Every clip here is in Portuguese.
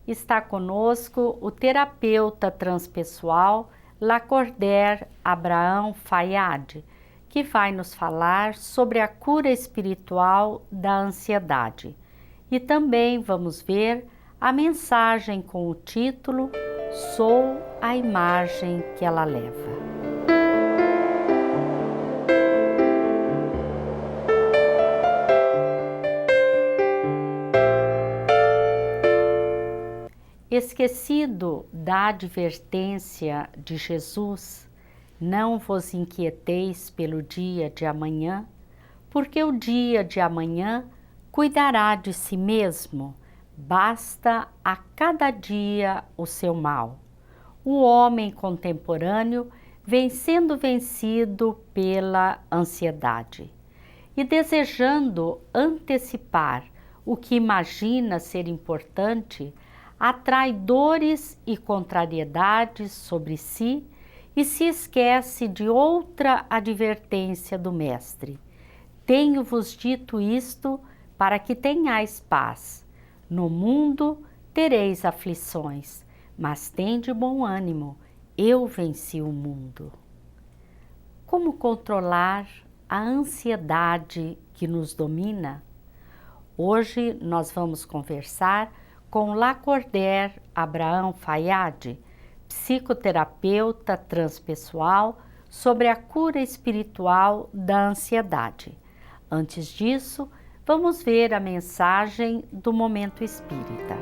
está conosco o terapeuta transpessoal Lacordaire Abraham Fayad, que vai nos falar sobre a cura espiritual da ansiedade. E também vamos ver a mensagem com o título Sou a imagem que ela leva. Esquecido da advertência de Jesus, não vos inquieteis pelo dia de amanhã, porque o dia de amanhã cuidará de si mesmo, basta a cada dia o seu mal. O homem contemporâneo vem sendo vencido pela ansiedade e desejando antecipar o que imagina ser importante, atrai dores e contrariedades sobre si e se esquece de outra advertência do Mestre. Tenho-vos dito isto para que tenhais paz. No mundo tereis aflições, mas tende bom ânimo, eu venci o mundo. Como controlar a ansiedade que nos domina? Hoje nós vamos conversar com Lacordaire Abraham Fayad, psicoterapeuta transpessoal, sobre a cura espiritual da ansiedade. Antes disso, vamos ver a mensagem do Momento Espírita.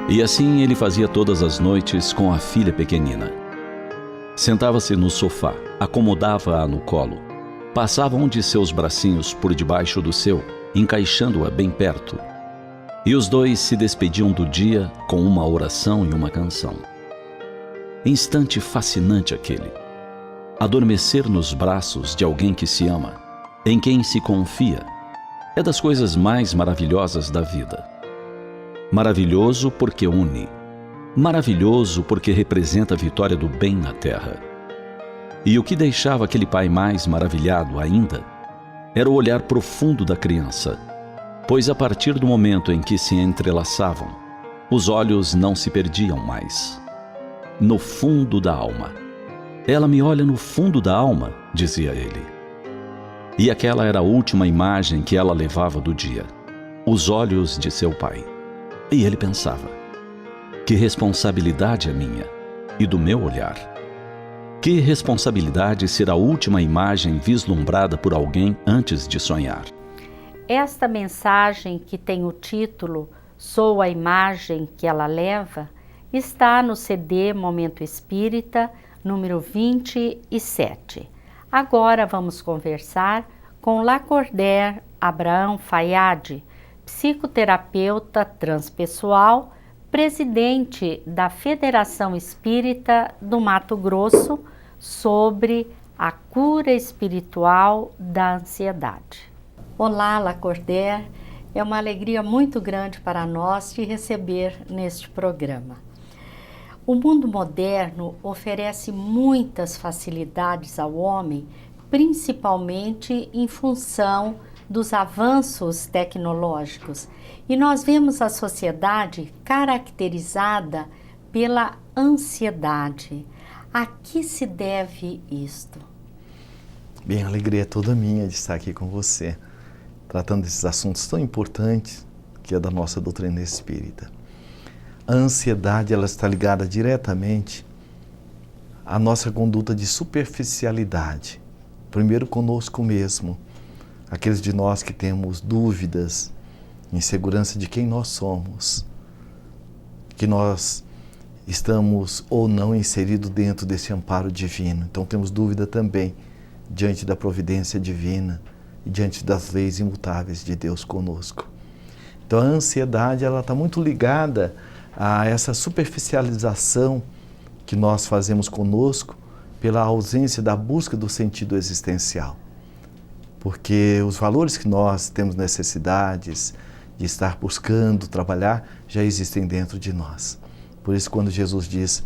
E assim ele fazia todas as noites com a filha pequenina. Sentava-se no sofá, acomodava-a no colo, passava um de seus bracinhos por debaixo do seu, encaixando-a bem perto. E os dois se despediam do dia com uma oração e uma canção. Instante fascinante aquele. Adormecer nos braços de alguém que se ama, em quem se confia, é das coisas mais maravilhosas da vida. Maravilhoso porque une. Maravilhoso porque representa a vitória do bem na terra. E o que deixava aquele pai mais maravilhado ainda era o olhar profundo da criança, pois a partir do momento em que se entrelaçavam, os olhos não se perdiam mais. No fundo da alma. Ela me olha no fundo da alma, dizia ele. E aquela era a última imagem que ela levava do dia, os olhos de seu pai. E ele pensava, que responsabilidade é minha e do meu olhar. Que responsabilidade ser a última imagem vislumbrada por alguém antes de sonhar. Esta mensagem, que tem o título Sou a imagem que ela leva, está no CD Momento Espírita, número 27. Agora vamos conversar com Lacordaire Abraham Fayad, psicoterapeuta transpessoal, presidente da Federação Espírita do Mato Grosso, sobre a cura espiritual da ansiedade. Olá, Lacordaire, é uma alegria muito grande para nós te receber neste programa. O mundo moderno oferece muitas facilidades ao homem, principalmente em função dos avanços tecnológicos, e nós vemos a sociedade caracterizada pela ansiedade. A que se deve isto? Bem, a alegria é toda minha de estar aqui com você, tratando desses assuntos tão importantes que é da nossa doutrina espírita. A ansiedade, ela está ligada diretamente à nossa conduta de superficialidade. Primeiro conosco mesmo, aqueles de nós que temos dúvidas, insegurança de quem nós somos, que nós estamos ou não inseridos dentro desse amparo divino. Então temos dúvida também diante da providência divina e diante das leis imutáveis de Deus conosco. Então a ansiedade, ela está muito ligada a essa superficialização que nós fazemos conosco pela ausência da busca do sentido existencial. Porque os valores que nós temos necessidades de estar buscando, trabalhar, já existem dentro de nós. Por isso, quando Jesus diz,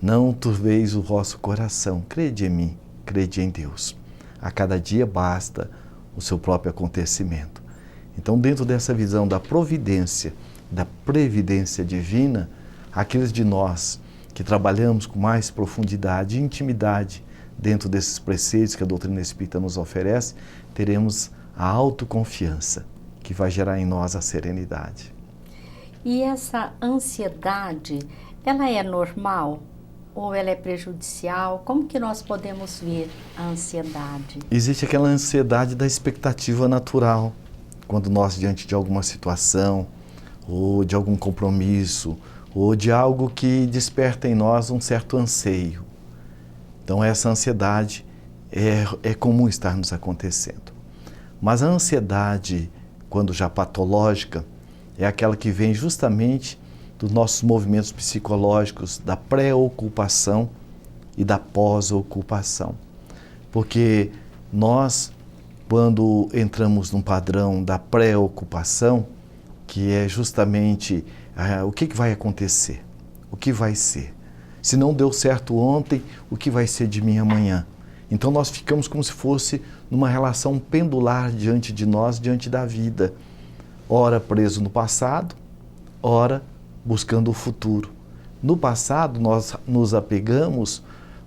não turbeis o vosso coração, crede em mim, crede em Deus. A cada dia basta o seu próprio acontecimento. Então, dentro dessa visão da providência da previdência divina, aqueles de nós que trabalhamos com mais profundidade e intimidade dentro desses preceitos que a doutrina espírita nos oferece, teremos a autoconfiança que vai gerar em nós a serenidade. E essa ansiedade, ela é normal ou ela é prejudicial? Como que nós podemos ver a ansiedade? Existe aquela ansiedade da expectativa natural, quando nós, diante de alguma situação, ou de algum compromisso, ou de algo que desperta em nós um certo anseio. Então essa ansiedade é comum estar nos acontecendo. Mas a ansiedade, quando já patológica, é aquela que vem justamente dos nossos movimentos psicológicos, da pré-ocupação e da pós-ocupação. Porque nós, quando entramos num padrão da pré-ocupação, que é justamente o que vai acontecer, o que vai ser. Se não deu certo ontem, o que vai ser de mim amanhã? Então nós ficamos como se fosse numa relação pendular diante de nós, diante da vida. Ora preso no passado, ora buscando o futuro. No passado nós nos apegamos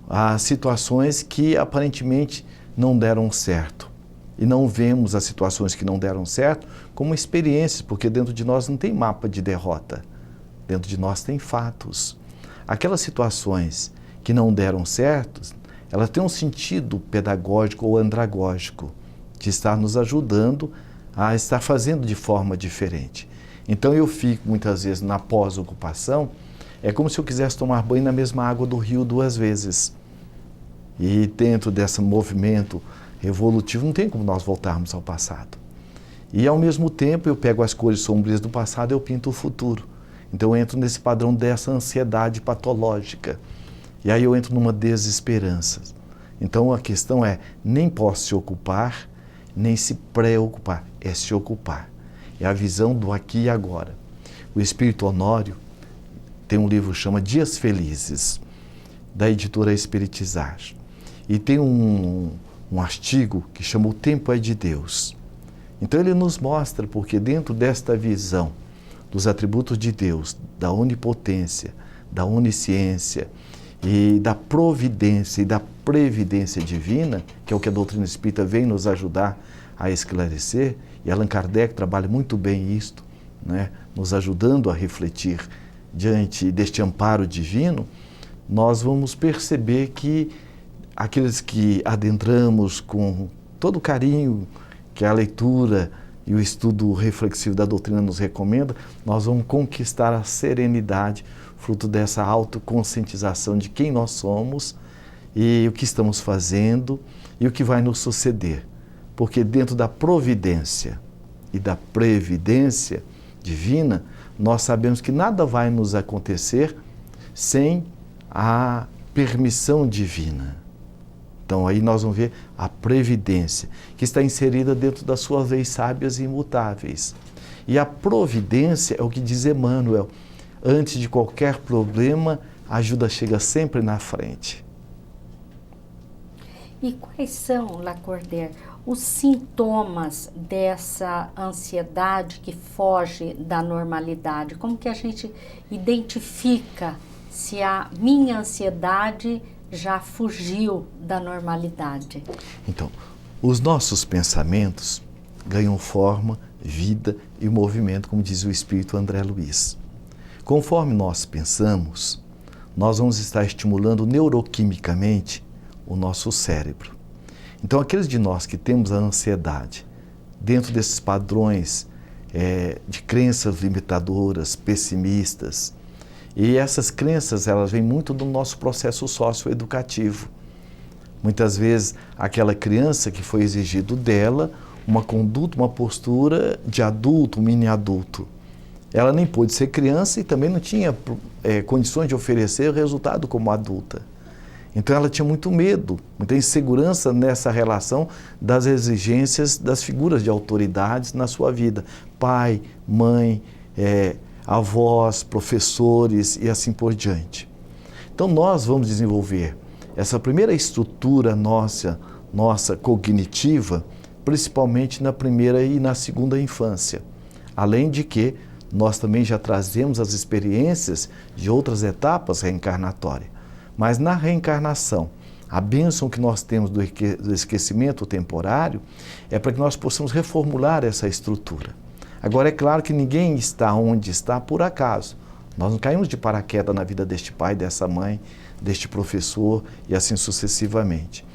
a situações que aparentemente não deram certo. E não vemos as situações que não deram certo como experiências, porque dentro de nós não tem mapa de derrota. Dentro de nós tem fatos. Aquelas situações que não deram certo, elas têm um sentido pedagógico ou andragógico, de estar nos ajudando a estar fazendo de forma diferente. Então eu fico muitas vezes na pós-ocupação, é como se eu quisesse tomar banho na mesma água do rio 2 vezes. E dentro desse movimento evolutivo não tem como nós voltarmos ao passado. E ao mesmo tempo eu pego as cores sombrias do passado e eu pinto o futuro. Então eu entro nesse padrão dessa ansiedade patológica. E aí eu entro numa desesperança. Então a questão é, nem posso se ocupar, nem se preocupar, é se ocupar. É a visão do aqui e agora. O Espírito Honório tem um livro que chama Dias Felizes, da editora Espiritizar. E tem um artigo que chama O Tempo é de Deus. Então ele nos mostra, porque dentro desta visão dos atributos de Deus, da onipotência, da onisciência e da providência e da previdência divina, que é o que a doutrina espírita vem nos ajudar a esclarecer, e Allan Kardec trabalha muito bem isto, né, nos ajudando a refletir diante deste amparo divino, nós vamos perceber que aqueles que adentramos com todo o carinho que a leitura e o estudo reflexivo da doutrina nos recomenda, nós vamos conquistar a serenidade, fruto dessa autoconscientização de quem nós somos e o que estamos fazendo e o que vai nos suceder. Porque dentro da providência e da previdência divina, nós sabemos que nada vai nos acontecer sem a permissão divina. Então aí nós vamos ver a previdência, que está inserida dentro das suas leis sábias e imutáveis. E a providência é o que diz Emmanuel, antes de qualquer problema, a ajuda chega sempre na frente. E quais são, Lacordaire, os sintomas dessa ansiedade que foge da normalidade? Como que a gente identifica se a minha ansiedade já fugiu da normalidade? Então, os nossos pensamentos ganham forma, vida e movimento, como diz o espírito André Luiz. Conforme nós pensamos, nós vamos estar estimulando neuroquimicamente o nosso cérebro. Então, aqueles de nós que temos a ansiedade, dentro desses padrões de crenças limitadoras, pessimistas, e essas crenças, elas vêm muito do nosso processo socioeducativo. Muitas vezes, aquela criança que foi exigido dela uma conduta, uma postura de adulto, mini adulto. Ela nem pôde ser criança e também não tinha condições de oferecer o resultado como adulta. Então ela tinha muito medo, muita insegurança nessa relação das exigências das figuras de autoridades na sua vida. Pai, mãe, avós, professores e assim por diante. Então nós vamos desenvolver essa primeira estrutura nossa cognitiva, principalmente na primeira e na segunda infância. Além de que nós também já trazemos as experiências de outras etapas reencarnatórias. Mas na reencarnação, a bênção que nós temos do esquecimento temporário é para que nós possamos reformular essa estrutura. Agora, é claro que ninguém está onde está por acaso. Nós não caímos de paraquedas na vida deste pai, dessa mãe, deste professor e assim sucessivamente.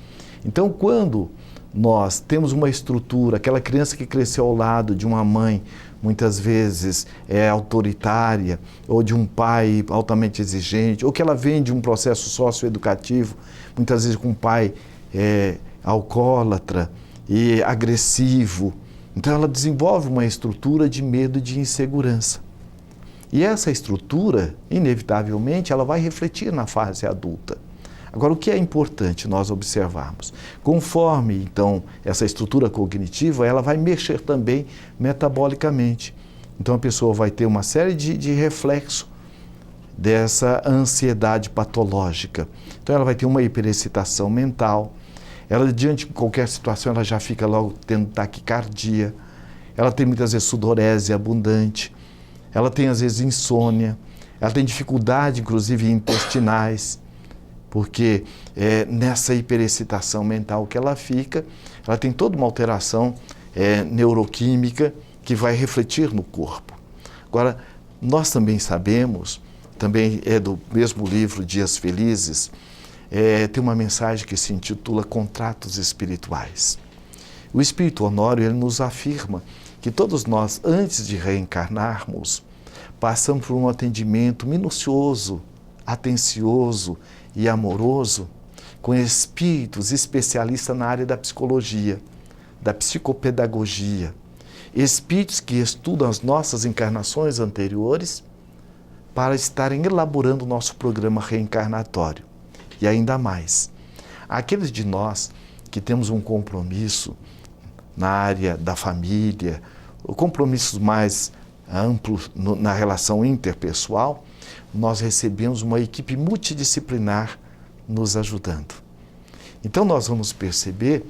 Então, quando nós temos uma estrutura, aquela criança que cresceu ao lado de uma mãe, muitas vezes autoritária, ou de um pai altamente exigente, ou que ela vem de um processo socioeducativo, muitas vezes com um pai alcoólatra e agressivo. Então ela desenvolve uma estrutura de medo e de insegurança. E essa estrutura, inevitavelmente, ela vai refletir na fase adulta. Agora, o que é importante nós observarmos? Conforme, então, essa estrutura cognitiva, ela vai mexer também metabolicamente. Então, a pessoa vai ter uma série de reflexos dessa ansiedade patológica. Então, ela vai ter uma hiperexcitação mental. Ela, diante de qualquer situação, ela já fica logo tendo taquicardia. Ela tem, muitas vezes, sudorese abundante. Ela tem, às vezes, insônia. Ela tem dificuldade, inclusive, intestinais. Porque nessa hiperexcitação mental que ela fica, ela tem toda uma alteração neuroquímica que vai refletir no corpo. Agora, nós também sabemos, também é do mesmo livro Dias Felizes, tem uma mensagem que se intitula Contratos Espirituais. O Espírito Honório, ele nos afirma que todos nós, antes de reencarnarmos, passamos por um atendimento minucioso, atencioso e amoroso com espíritos especialistas na área da psicologia, da psicopedagogia, espíritos que estudam as nossas encarnações anteriores para estarem elaborando o nosso programa reencarnatório. E ainda mais, aqueles de nós que temos um compromisso na área da família, compromissos mais amplos na relação interpessoal, nós recebemos uma equipe multidisciplinar nos ajudando. Então nós vamos perceber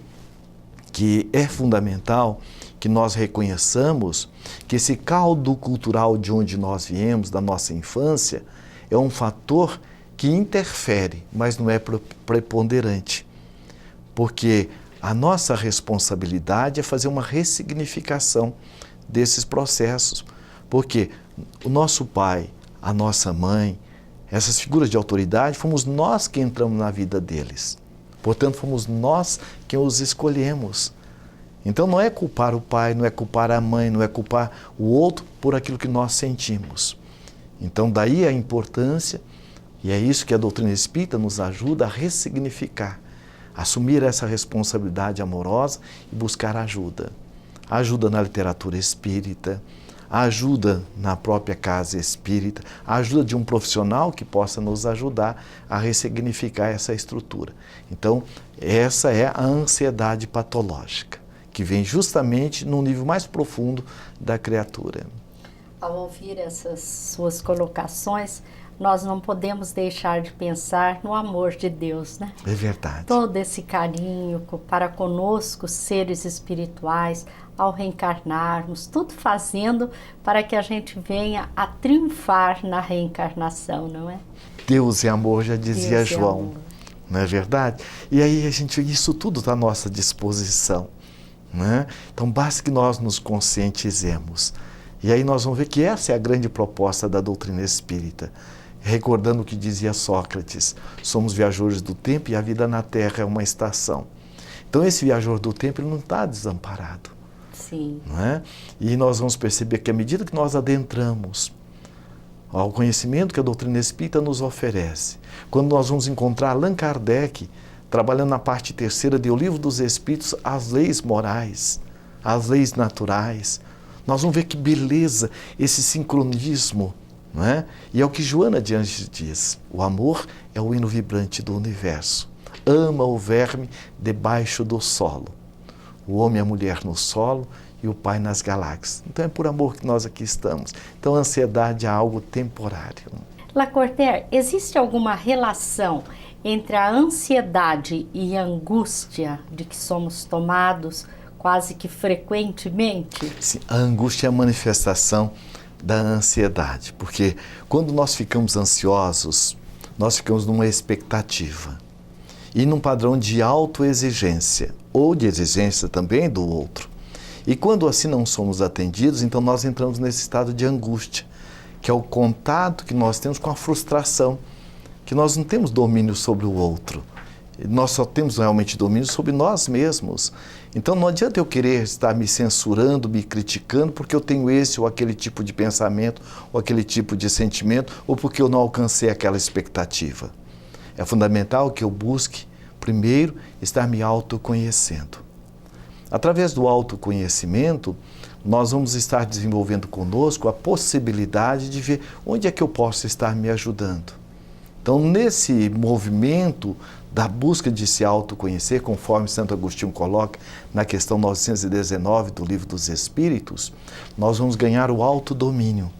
que é fundamental que nós reconheçamos que esse caldo cultural de onde nós viemos, da nossa infância, é um fator que interfere, mas não é preponderante. Porque a nossa responsabilidade é fazer uma ressignificação desses processos. Porque o nosso pai, a nossa mãe, essas figuras de autoridade, fomos nós que entramos na vida deles. Portanto, fomos nós que os escolhemos. Então, não é culpar o pai, não é culpar a mãe, não é culpar o outro por aquilo que nós sentimos. Então, daí a importância, e é isso que a doutrina espírita nos ajuda a ressignificar, assumir essa responsabilidade amorosa e buscar ajuda. Ajuda na literatura espírita, a ajuda na própria casa espírita, a ajuda de um profissional que possa nos ajudar a ressignificar essa estrutura. Então, essa é a ansiedade patológica, que vem justamente no nível mais profundo da criatura. Ao ouvir essas suas colocações, nós não podemos deixar de pensar no amor de Deus, né? É verdade. Todo esse carinho para conosco, seres espirituais, ao reencarnarmos, tudo fazendo para que a gente venha a triunfar na reencarnação, não é? Deus é amor, já dizia Deus João, é amor. Não é verdade? E aí isso tudo está à nossa disposição, né? Então basta que nós nos conscientizemos. E aí nós vamos ver que essa é a grande proposta da doutrina espírita. Recordando o que dizia Sócrates, somos viajores do tempo e a vida na Terra é uma estação. Então esse viajor do tempo ele não está desamparado. Sim. Não é? E nós vamos perceber que à medida que nós adentramos ao conhecimento que a doutrina espírita nos oferece, quando nós vamos encontrar Allan Kardec trabalhando na parte terceira do Livro dos Espíritos, as leis morais, as leis naturais, nós vamos ver que beleza esse sincronismo, não é? E é o que Joana de Anjos diz, o amor é o hino vibrante do universo. Ama o verme debaixo do solo, o homem e a mulher no solo e o Pai nas galáxias. Então é por amor que nós aqui estamos. Então a ansiedade é algo temporário. Lacordaire, existe alguma relação entre a ansiedade e a angústia de que somos tomados quase que frequentemente? Sim, a angústia é a manifestação da ansiedade, porque quando nós ficamos ansiosos, nós ficamos numa expectativa e num padrão de autoexigência ou de exigência também do outro. E quando assim não somos atendidos, então nós entramos nesse estado de angústia, que é o contato que nós temos com a frustração, que nós não temos domínio sobre o outro. Nós só temos realmente domínio sobre nós mesmos. Então não adianta eu querer estar me censurando, me criticando, porque eu tenho esse ou aquele tipo de pensamento, ou aquele tipo de sentimento, ou porque eu não alcancei aquela expectativa. É fundamental que eu busque, primeiro, estar me autoconhecendo. Através do autoconhecimento, nós vamos estar desenvolvendo conosco a possibilidade de ver onde é que eu posso estar me ajudando. Então, nesse movimento da busca de se autoconhecer, conforme Santo Agostinho coloca na questão 919 do Livro dos Espíritos, nós vamos ganhar o autodomínio.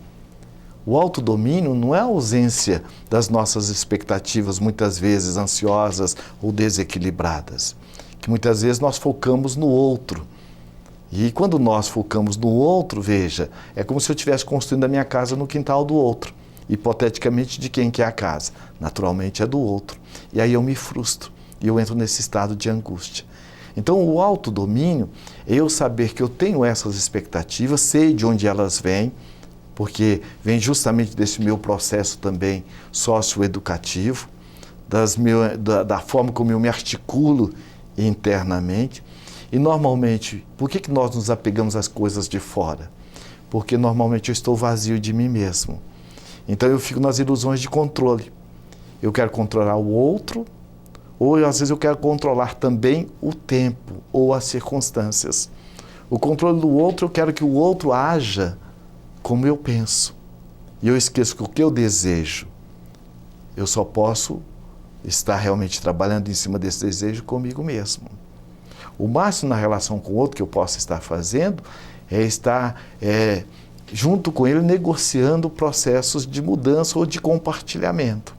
O autodomínio não é a ausência das nossas expectativas, muitas vezes ansiosas ou desequilibradas, que muitas vezes nós focamos no outro. E quando nós focamos no outro, veja, é como se eu estivesse construindo a minha casa no quintal do outro. Hipoteticamente, de quem que é a casa? Naturalmente é do outro. E aí eu me frustro e eu entro nesse estado de angústia. Então o autodomínio é eu saber que eu tenho essas expectativas, sei de onde elas vêm, porque vem justamente desse meu processo também socioeducativo, da forma como eu me articulo internamente. E normalmente, por que nós nos apegamos às coisas de fora? Porque normalmente eu estou vazio de mim mesmo. Então eu fico nas ilusões de controle. Eu quero controlar o outro, ou às vezes eu quero controlar também o tempo ou as circunstâncias. O controle do outro, eu quero que o outro haja como eu penso. E eu esqueço que o que eu desejo, eu só posso estar realmente trabalhando em cima desse desejo comigo mesmo. O máximo na relação com o outro que eu posso estar fazendo é estar junto com ele negociando processos de mudança ou de compartilhamento.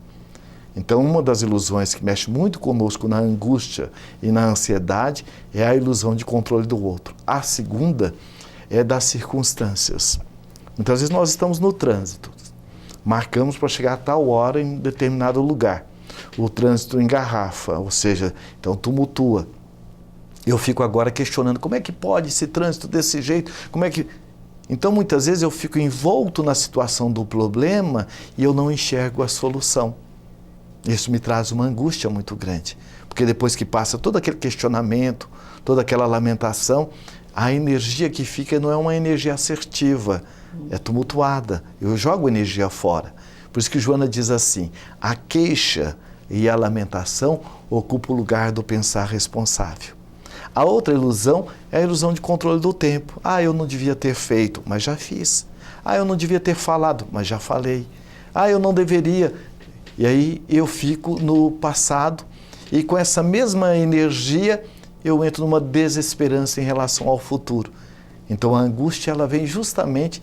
Então, uma das ilusões que mexe muito conosco na angústia e na ansiedade é a ilusão de controle do outro. A segunda é das circunstâncias. Muitas vezes nós estamos no trânsito, marcamos para chegar a tal hora em determinado lugar. O trânsito engarrafa, ou seja, então tumultua. Eu fico agora questionando como é que pode esse trânsito desse jeito, como é que... Então, muitas vezes eu fico envolto na situação do problema e eu não enxergo a solução. Isso me traz uma angústia muito grande, porque depois que passa todo aquele questionamento, toda aquela lamentação, a energia que fica não é uma energia assertiva, é tumultuada. Eu jogo energia fora. Por isso que Joana diz assim, a queixa e a lamentação ocupam o lugar do pensar responsável. A outra ilusão é a ilusão de controle do tempo. Ah, eu não devia ter feito, mas já fiz. Ah, eu não devia ter falado, mas já falei. Ah, eu não deveria. E aí eu fico no passado e com essa mesma energia eu entro numa desesperança em relação ao futuro. Então a angústia ela vem justamente,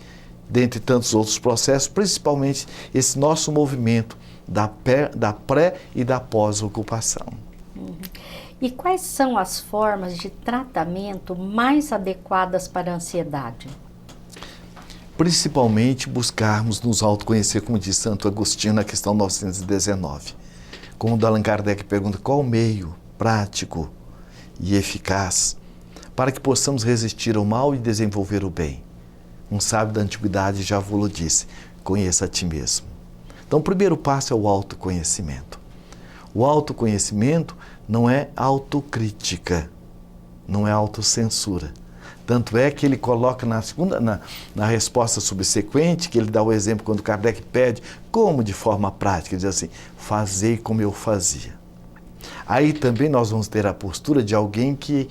dentre tantos outros processos, principalmente esse nosso movimento da pré e da pós-ocupação. E quais são as formas de tratamento mais adequadas para a ansiedade? Principalmente buscarmos nos autoconhecer, como diz Santo Agostinho na questão 919. Quando Allan Kardec pergunta qual o meio prático e eficaz para que possamos resistir ao mal e desenvolver o bem. Um sábio da antiguidade já vos disse, conheça a ti mesmo. Então o primeiro passo é o autoconhecimento. O autoconhecimento não é autocrítica, não é autocensura. Tanto é que ele coloca na resposta subsequente, que ele dá o exemplo quando Kardec pede, como de forma prática, ele diz assim, fazei como eu fazia. Aí também nós vamos ter a postura de alguém que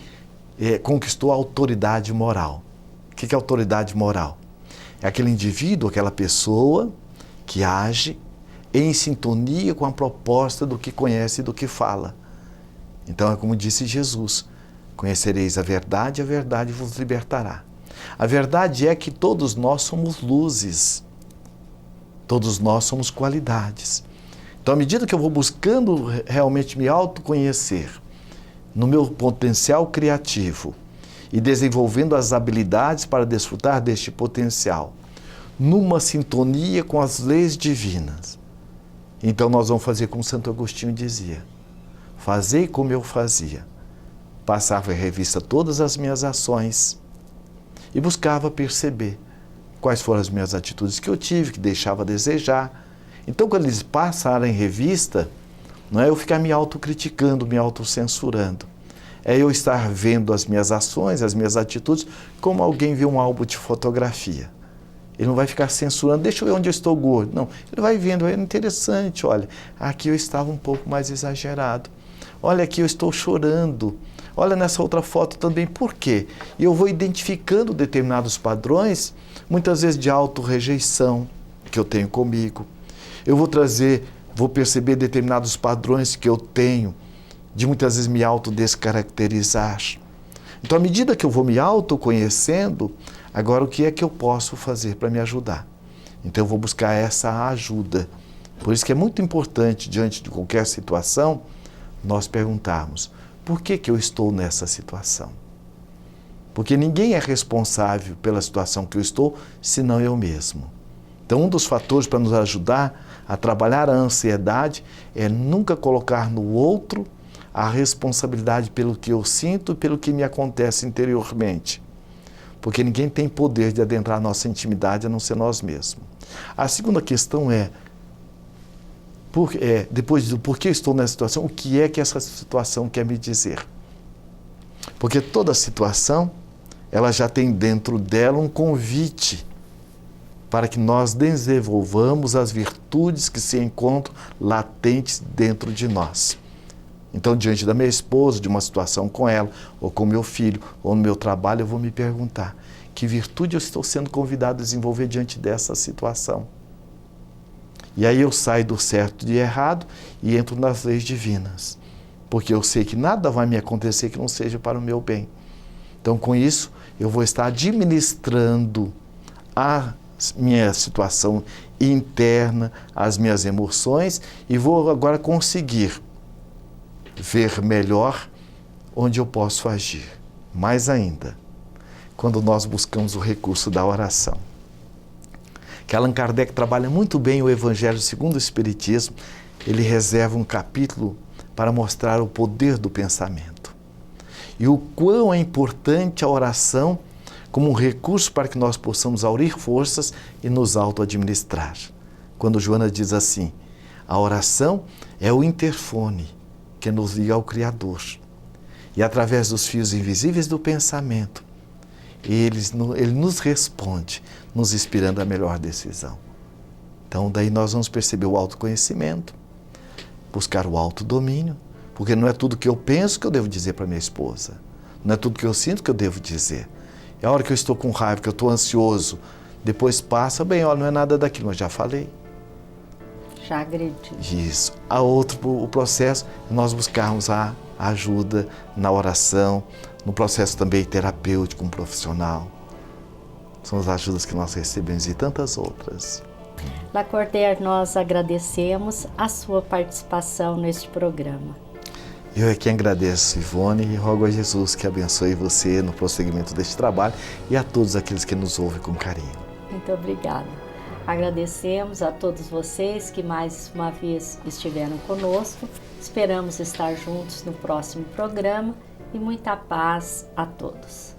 conquistou a autoridade moral. O que é autoridade moral? É aquele indivíduo, aquela pessoa que age em sintonia com a proposta do que conhece e do que fala. Então é como disse Jesus, conhecereis a verdade vos libertará. A verdade é que todos nós somos luzes, todos nós somos qualidades. Então à medida que eu vou buscando realmente me autoconhecer no meu potencial criativo e desenvolvendo as habilidades para desfrutar deste potencial, numa sintonia com as leis divinas. Então nós vamos fazer como Santo Agostinho dizia: fazei como eu fazia. Passava em revista todas as minhas ações e buscava perceber quais foram as minhas atitudes que eu tive, que deixava a desejar. Então, quando eles passaram em revista, não é eu ficar me autocriticando, me autocensurando. É eu estar vendo as minhas ações, as minhas atitudes, como alguém vê um álbum de fotografia. Ele não vai ficar censurando, deixa eu ver onde eu estou gordo. Não, ele vai vendo, é interessante, olha, aqui eu estava um pouco mais exagerado. Olha, aqui eu estou chorando. Olha nessa outra foto também, por quê? E eu vou identificando determinados padrões, muitas vezes de autorrejeição que eu tenho comigo. Eu vou perceber determinados padrões que eu tenho de muitas vezes me autodescaracterizar. Então, à medida que eu vou me autoconhecendo, agora o que é que eu posso fazer para me ajudar? Então, eu vou buscar essa ajuda. Por isso que é muito importante, diante de qualquer situação, nós perguntarmos: por que eu estou nessa situação? Porque ninguém é responsável pela situação que eu estou, senão eu mesmo. Então, um dos fatores para nos ajudar a trabalhar a ansiedade é nunca colocar no outro a responsabilidade pelo que eu sinto e pelo que me acontece interiormente. Porque ninguém tem poder de adentrar a nossa intimidade a não ser nós mesmos. A segunda questão depois do porquê eu estou nessa situação, o que é que essa situação quer me dizer? Porque toda situação, ela já tem dentro dela um convite para que nós desenvolvamos as virtudes que se encontram latentes dentro de nós. Então, diante da minha esposa, de uma situação com ela, ou com meu filho, ou no meu trabalho, eu vou me perguntar: que virtude eu estou sendo convidado a desenvolver diante dessa situação? E aí eu saio do certo e do errado e entro nas leis divinas. Porque eu sei que nada vai me acontecer que não seja para o meu bem. Então, com isso, eu vou estar administrando a minha situação interna, as minhas emoções, e vou agora conseguir ver melhor onde eu posso agir. Mais ainda, quando nós buscamos o recurso da oração. Que Allan Kardec trabalha muito bem o Evangelho segundo o Espiritismo, ele reserva um capítulo para mostrar o poder do pensamento. E o quão é importante a oração como um recurso para que nós possamos aurir forças e nos auto-administrar. Quando Joana diz assim: a oração é o interfone que nos liga ao Criador. E através dos fios invisíveis do pensamento, ele nos responde, nos inspirando a melhor decisão. Então, daí nós vamos perceber o autoconhecimento, buscar o autodomínio, porque não é tudo que eu penso que eu devo dizer para minha esposa, não é tudo que eu sinto que eu devo dizer. É a hora que eu estou com raiva, que eu estou ansioso, depois passa, bem, olha, não é nada daquilo, mas já falei. Já agredi. Isso. O processo é nós buscarmos a ajuda na oração, no processo também terapêutico, um profissional. São as ajudas que nós recebemos e tantas outras. Lacordaire, nós agradecemos a sua participação neste programa. Eu é quem agradeço, Ivone, e rogo a Jesus que abençoe você no prosseguimento deste trabalho e a todos aqueles que nos ouvem com carinho. Muito obrigada. Agradecemos a todos vocês que mais uma vez estiveram conosco. Esperamos estar juntos no próximo programa e muita paz a todos.